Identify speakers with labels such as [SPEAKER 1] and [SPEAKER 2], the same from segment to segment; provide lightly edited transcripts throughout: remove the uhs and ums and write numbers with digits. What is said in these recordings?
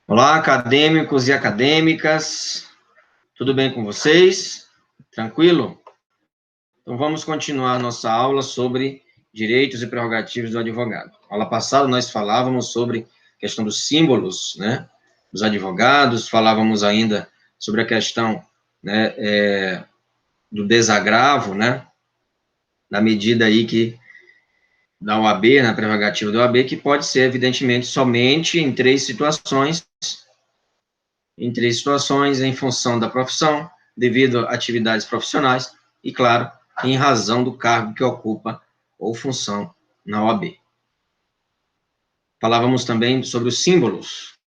[SPEAKER 1] Olá, acadêmicos e acadêmicas, tudo bem com vocês? Tranquilo? Então, vamos continuar nossa aula sobre direitos e prerrogativas do advogado. Na aula passada, nós falávamos sobre a questão dos símbolos, né, dos advogados, falávamos ainda sobre a questão, né, do desagravo, né, na medida aí que da OAB, na prerrogativa da OAB, que pode ser, evidentemente, somente em três situações, em função da profissão, devido a atividades profissionais e, claro, em razão do cargo que ocupa ou função na OAB. Falávamos também sobre os símbolos.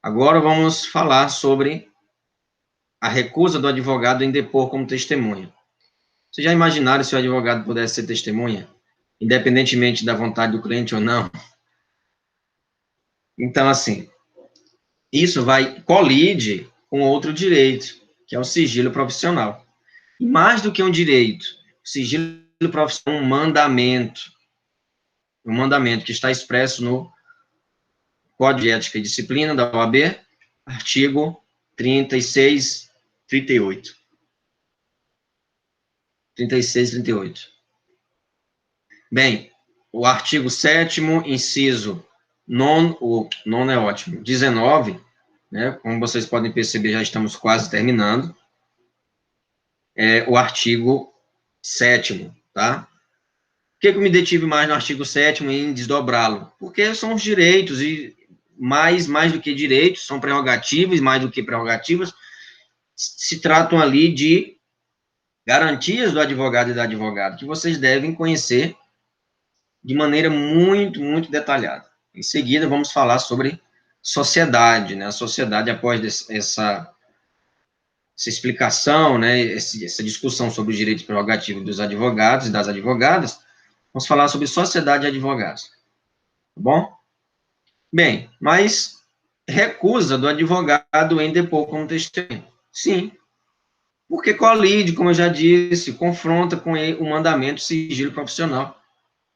[SPEAKER 1] Agora vamos falar sobre a recusa do advogado em depor como testemunha. Vocês já imaginaram se o advogado pudesse ser testemunha, independentemente da vontade do cliente ou não? Então, assim, isso colide com outro direito, que é o sigilo profissional. E mais do que um direito, o sigilo profissional é um mandamento que está expresso no Código de Ética e Disciplina da OAB, artigo 36, 38. 36, 38. Bem, o artigo 7º, inciso 9, o 9 é ótimo, 19, né, como vocês podem perceber, já estamos quase terminando, é o artigo 7º, tá? Por que eu me detive mais no artigo 7º em desdobrá-lo? Porque são os direitos, e mais do que direitos, são prerrogativas, mais do que prerrogativas, se tratam ali de garantias do advogado e da advogada, que vocês devem conhecer de maneira muito, muito detalhada. Em seguida, vamos falar sobre sociedade, né? A sociedade, após essa explicação, né, essa discussão sobre os direitos prerrogativos dos advogados e das advogadas, vamos falar sobre sociedade de advogados, tá bom? Bem, mas recusa do advogado em depor como testemunha. Sim, porque colide, como eu já disse, confronta com o mandamento sigilo profissional.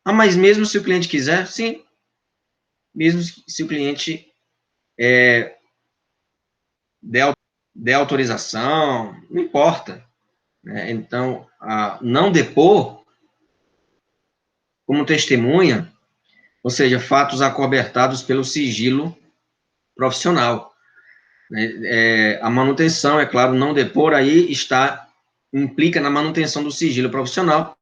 [SPEAKER 1] Ah, mas mesmo se o cliente quiser? Sim, mesmo se o cliente der autorização, não importa, né? Então, não depor como testemunha, ou seja, fatos acobertados pelo sigilo profissional. A manutenção, é claro, não depor aí implica na manutenção do sigilo profissional,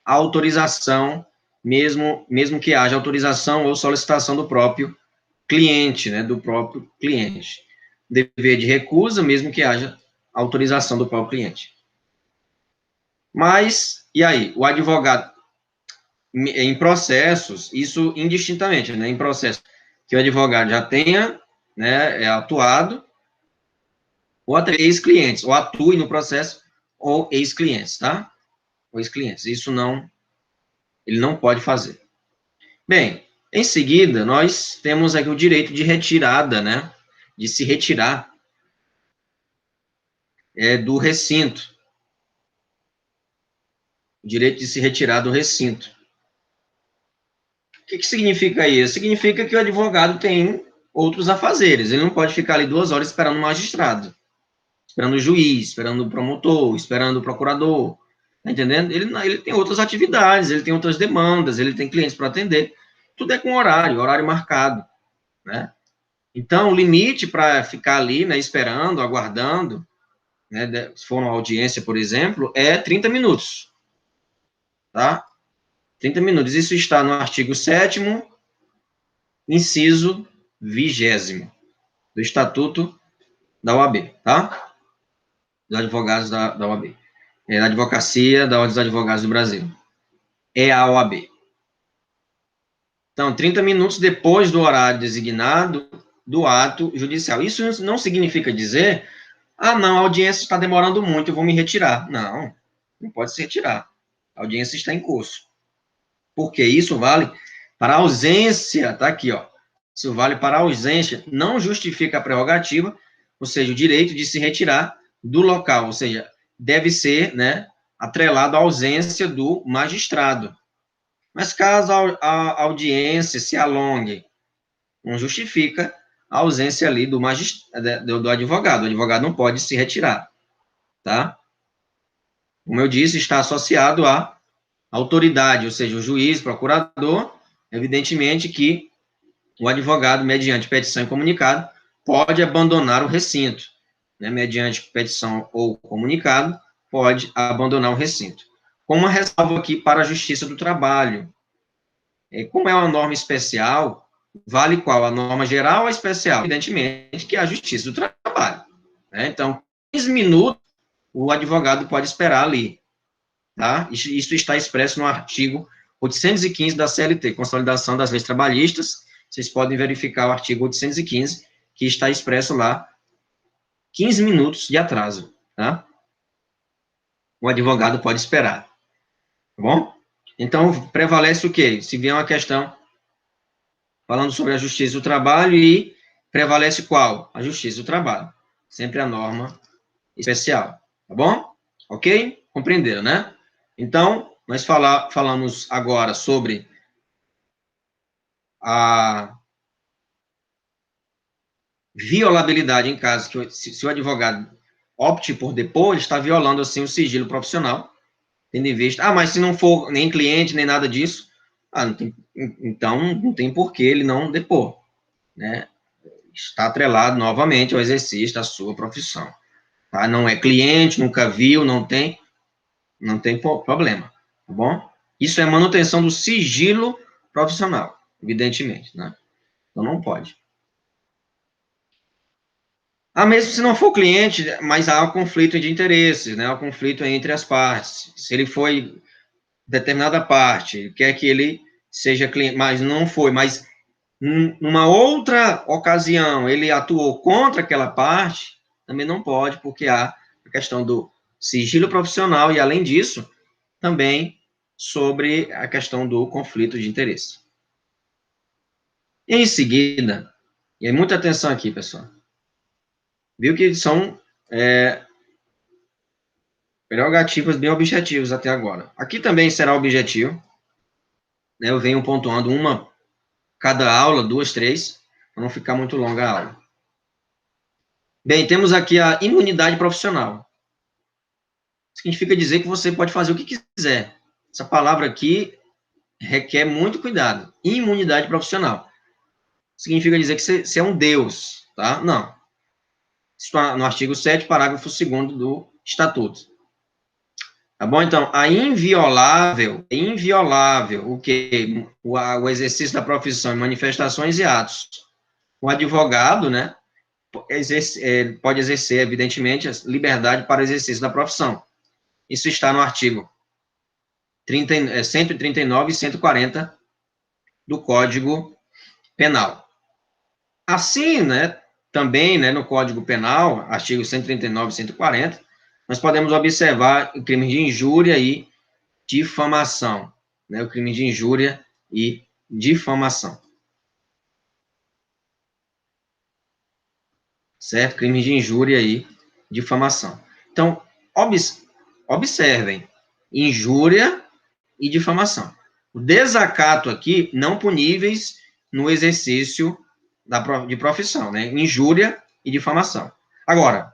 [SPEAKER 1] a autorização, mesmo que haja autorização ou solicitação do próprio cliente, né, do próprio cliente. Dever de recusa, mesmo que haja autorização do próprio cliente. Mas, e aí? O advogado, em processos, isso indistintamente, né, em processos que o advogado já tenha, né, atuado, ou até ex-clientes, ou atue no processo, ou ex-clientes, tá? Ou ex-clientes. Isso ele não pode fazer. Bem, em seguida, nós temos aqui o direito de retirada, né? De se retirar do recinto. O direito de se retirar do recinto. O que significa isso? Significa que o advogado tem outros afazeres. Ele não pode ficar ali 2 horas esperando o magistrado, esperando o juiz, esperando o promotor, esperando o procurador. Tá entendendo? Ele tem outras atividades, ele tem outras demandas, ele tem clientes para atender. Tudo é com horário marcado, né? Então, o limite para ficar ali, né, esperando, aguardando, né, se for uma audiência, por exemplo, é 30 minutos, tá? 30 minutos. Isso está no artigo 7º, inciso 20º, do Estatuto da OAB, tá? Dos advogados da OAB. Da Advocacia da Ordem dos Advogados do Brasil. É a OAB. Então, 30 minutos depois do horário designado do ato judicial. Isso não significa dizer, não, a audiência está demorando muito, eu vou me retirar. Não, não pode se retirar. A audiência está em curso. Porque isso vale para a ausência, tá aqui, ó. Isso vale para a ausência, não justifica a prerrogativa, ou seja, o direito de se retirar do local, ou seja, deve ser, né, atrelado à ausência do magistrado. Mas caso a audiência se alongue não justifica a ausência ali do advogado. O advogado não pode se retirar, tá? Como eu disse, está associado à autoridade, ou seja, o juiz, procurador, evidentemente que o advogado, mediante petição e comunicado, pode abandonar o recinto, né? Mediante petição ou comunicado, pode abandonar o recinto. Com uma ressalva aqui para a Justiça do Trabalho. Como é uma norma especial, vale qual? A norma geral ou a especial? Evidentemente que é a Justiça do Trabalho, né? Então, 15 minutos o advogado pode esperar ali, tá? Isso está expresso no artigo 815 da CLT, Consolidação das Leis Trabalhistas. Vocês podem verificar o artigo 815, que está expresso lá, 15 minutos de atraso, tá? O advogado pode esperar, tá bom? Então, prevalece o quê? Se vier uma questão falando sobre a Justiça do Trabalho e prevalece qual? A Justiça do Trabalho. Sempre a norma especial, tá bom? Ok? Compreenderam, né? Então, nós falamos agora sobre a violabilidade em caso que, se o advogado opte por depor, ele está violando, assim, o sigilo profissional, tendo em vista, mas se não for nem cliente, nem nada disso, então não tem por que ele não depor, né? Está atrelado novamente ao exercício da sua profissão, tá? Não é cliente, nunca viu, não tem problema, tá bom? Isso é manutenção do sigilo profissional, evidentemente, né? Então não pode. Mesmo se não for cliente, mas há um conflito de interesses, né? Há um conflito entre as partes. Se ele foi determinada parte, quer que ele seja cliente, mas não foi, mas numa outra ocasião ele atuou contra aquela parte, também não pode, porque há a questão do sigilo profissional e, além disso, também sobre a questão do conflito de interesse. Em seguida, e aí muita atenção aqui, pessoal, viu que são prerrogativas bem objetivas até agora. Aqui também será objetivo, né? Eu venho pontuando uma cada aula, 2, 3, para não ficar muito longa a aula. Bem, temos aqui a imunidade profissional. Significa dizer que você pode fazer o que quiser. Essa palavra aqui requer muito cuidado. Imunidade profissional. Significa dizer que você é um deus, tá? Não. Isso está no artigo 7º, parágrafo 2º do Estatuto. Tá bom? Então, a inviolável, o quê? O exercício da profissão em manifestações e atos. O advogado, né, pode exercer, evidentemente, a liberdade para exercício da profissão. Isso está no artigo 139 e 140 do Código Penal. Assim, né, também, né, no Código Penal, artigo 139 e 140, nós podemos observar o crime de injúria e difamação, né, o crime de injúria e difamação. Certo? Crime de injúria e difamação. Então, observem, injúria e difamação. O desacato aqui, não puníveis no exercício de profissão, né? Injúria e difamação. Agora,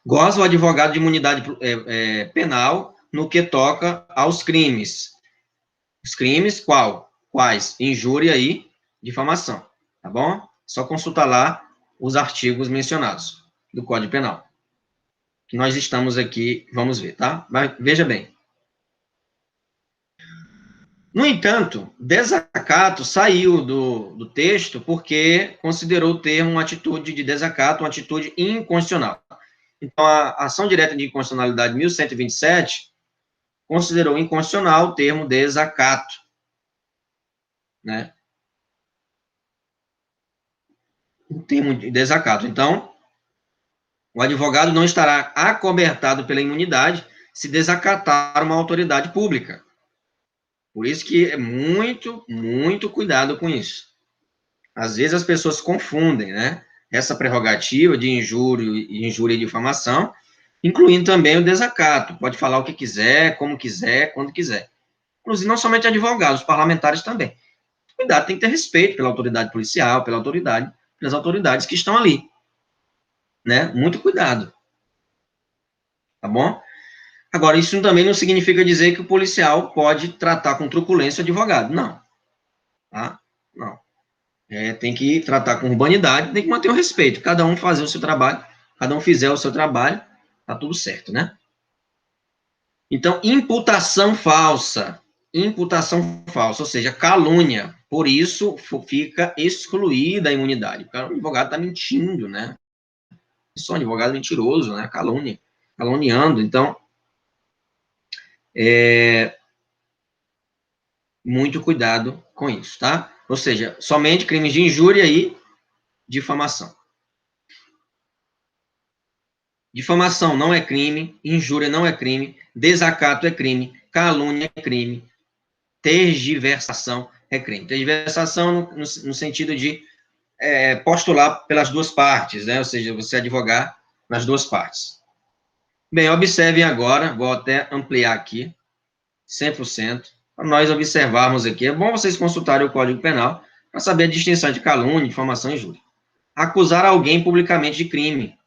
[SPEAKER 1] goza o advogado de imunidade penal no que toca aos crimes. Os crimes, quais? Injúria e difamação, tá bom? Só consultar lá os artigos mencionados do Código Penal. Que nós estamos aqui, vamos ver, tá? Mas veja bem. No entanto, desacato saiu do texto porque considerou o termo uma atitude de desacato, uma atitude inconstitucional. Então, a ação direta de inconstitucionalidade 1127 considerou inconstitucional o termo desacato, né? O termo de desacato. Então, o advogado não estará acobertado pela imunidade se desacatar uma autoridade pública. Por isso que é muito, muito cuidado com isso. Às vezes as pessoas confundem, né? Essa prerrogativa de injúria e difamação, incluindo também o desacato. Pode falar o que quiser, como quiser, quando quiser. Inclusive, não somente advogados, parlamentares também. cuidado, tem que ter respeito pela autoridade policial, pelas autoridades que estão ali, né? Muito cuidado, tá bom? Agora, isso também não significa dizer que o policial pode tratar com truculência o advogado, não, tá? Não. Tem que tratar com urbanidade, tem que manter o respeito, cada um fazer o seu trabalho, cada um fizer o seu trabalho, tá tudo certo, né? Então, imputação falsa, ou seja, calúnia, por isso fica excluída a imunidade, porque o advogado está mentindo, né? Isso é um advogado mentiroso, né? Calúnia, caluniando, então, muito cuidado com isso, tá? Ou seja, somente crimes de injúria e difamação. Difamação não é crime, injúria não é crime, desacato é crime, calúnia é crime, tergiversação é crime. Tergiversação no sentido de postular pelas duas partes, né? Ou seja, você advogar nas duas partes. Bem, observem agora, vou até ampliar aqui, 100%, para nós observarmos aqui. É bom vocês consultarem o Código Penal para saber a distinção de calúnia, difamação e injúria. Acusar alguém publicamente de crime.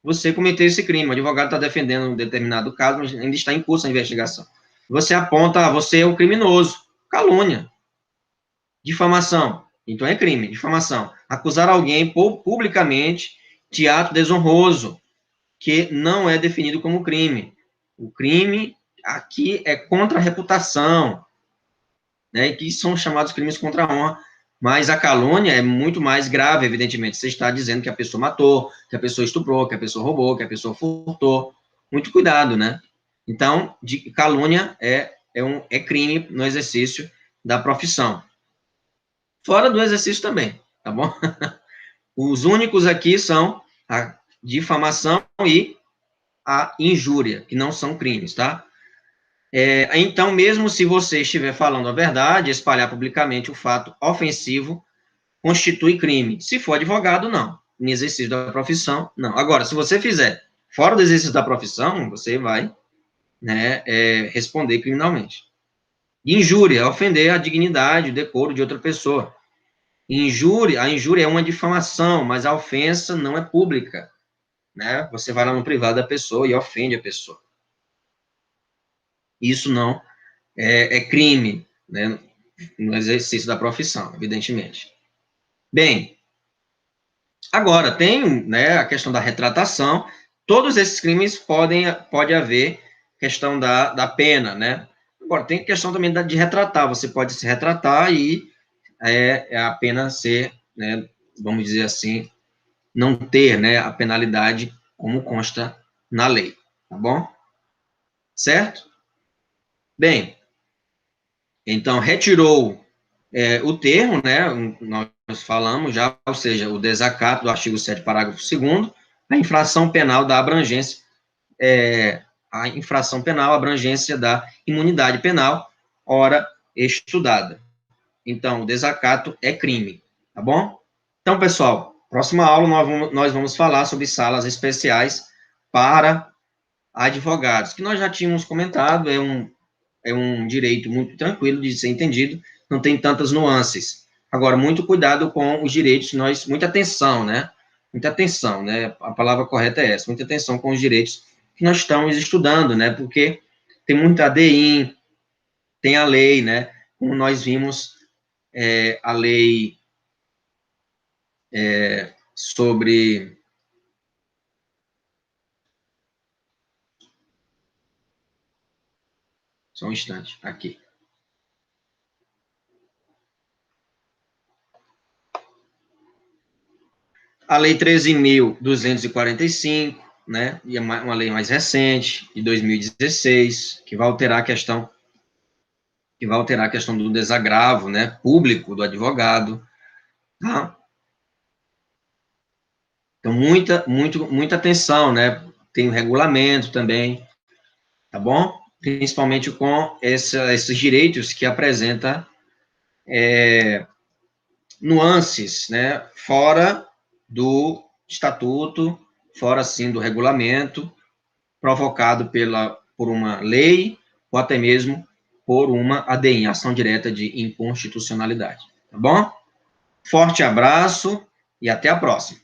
[SPEAKER 1] Você cometeu esse crime, o advogado está defendendo um determinado caso, mas ainda está em curso a investigação. Você aponta, você é um criminoso. Calúnia. Difamação. Então é crime, difamação. Acusar alguém publicamente de ato desonroso, que não é definido como crime. O crime aqui é contra a reputação, né, que são chamados crimes contra a honra, mas a calúnia é muito mais grave, evidentemente. Você está dizendo que a pessoa matou, que a pessoa estuprou, que a pessoa roubou, que a pessoa furtou. Muito cuidado, né? Então, calúnia é crime no exercício da profissão. Fora do exercício também, tá bom? Os únicos aqui são a difamação e a injúria, que não são crimes, tá? Então, mesmo se você estiver falando a verdade, espalhar publicamente o fato ofensivo constitui crime. Se for advogado, não. Em exercício da profissão, não. Agora, se você fizer fora do exercício da profissão, você vai, né, responder criminalmente. Injúria é ofender a dignidade, o decoro de outra pessoa. A injúria é uma difamação, mas a ofensa não é pública, né? Você vai lá no privado da pessoa e ofende a pessoa. Isso não é crime, né? No exercício da profissão, evidentemente. Bem, agora tem, né, a questão da retratação. Todos esses crimes pode haver questão da pena, né? Agora, tem questão também de retratar. Você pode se retratar e a pena ser, né, vamos dizer assim, não ter, né, a penalidade como consta na lei, tá bom? Certo? Bem, então, retirou o termo, né, nós falamos já, ou seja, o desacato do artigo 7º, parágrafo 2º, a infração penal da abrangência, a infração penal, a abrangência da imunidade penal, ora estudada. Então, o desacato é crime, tá bom? Então, pessoal, próxima aula nós vamos falar sobre salas especiais para advogados, que nós já tínhamos comentado, é um direito muito tranquilo de ser entendido, não tem tantas nuances. Agora, muito cuidado com os direitos, muita atenção, né? Muita atenção, né? A palavra correta é essa, muita atenção com os direitos que nós estamos estudando, né? Porque tem muita ADI, tem a lei, né? Como nós vimos, a lei sobre... Só um instante, aqui. A Lei 13.245, né, e uma lei mais recente, de 2016, que vai alterar a questão do desagravo, né, público do advogado, tá? Então, muita atenção, né, tem o regulamento também, tá bom? Principalmente com esses direitos que apresenta nuances, né, fora do estatuto, fora, sim, do regulamento, provocado por uma lei, ou até mesmo por uma ADI, ação direta de inconstitucionalidade. Tá bom? Forte abraço e até a próxima.